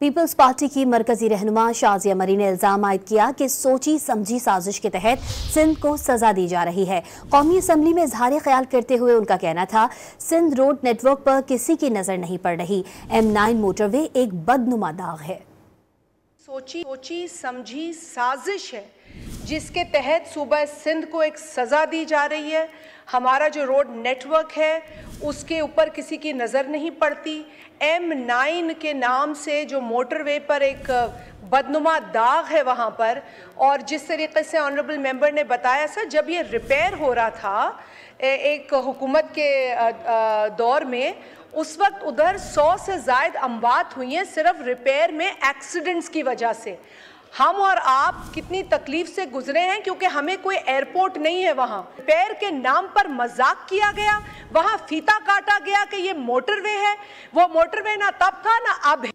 Peoples party की मरकजी रहनुमा शाजिया मरी ने इल्जाम आयद किया कि सोची समझी साजिश के तहत सिंध को सजा दी जा रही है। कौमी असम्बली में इजहार ख्याल करते हुए उनका कहना था, सिंध रोड नेटवर्क पर किसी की नजर नहीं पड़ रही। M9 मोटरवे एक बदनुमा दाग है। सोची समझी साजिश है जिसके तहत सूबा सिंध को एक सज़ा दी जा रही है। हमारा जो रोड नेटवर्क है उसके ऊपर किसी की नज़र नहीं पड़ती। M9 के नाम से जो मोटरवे पर एक बदनुमा दाग है वहाँ पर, और जिस तरीके से ऑनरेबल मेंबर ने बताया सर, जब ये रिपेयर हो रहा था एक हुकूमत के दौर में, उस वक्त उधर 100 से ज़ायद अमवात हुई हैं सिर्फ रिपेयर में एक्सीडेंट्स की वजह से। हम और आप कितनी तकलीफ से गुजरे हैं क्योंकि हमें कोई एयरपोर्ट नहीं है। वहाँ रिपेयर के नाम पर मजाक किया गया, वहाँ फीता काटा गया कि ये मोटरवे है। वो मोटरवे ना तब था ना अब है।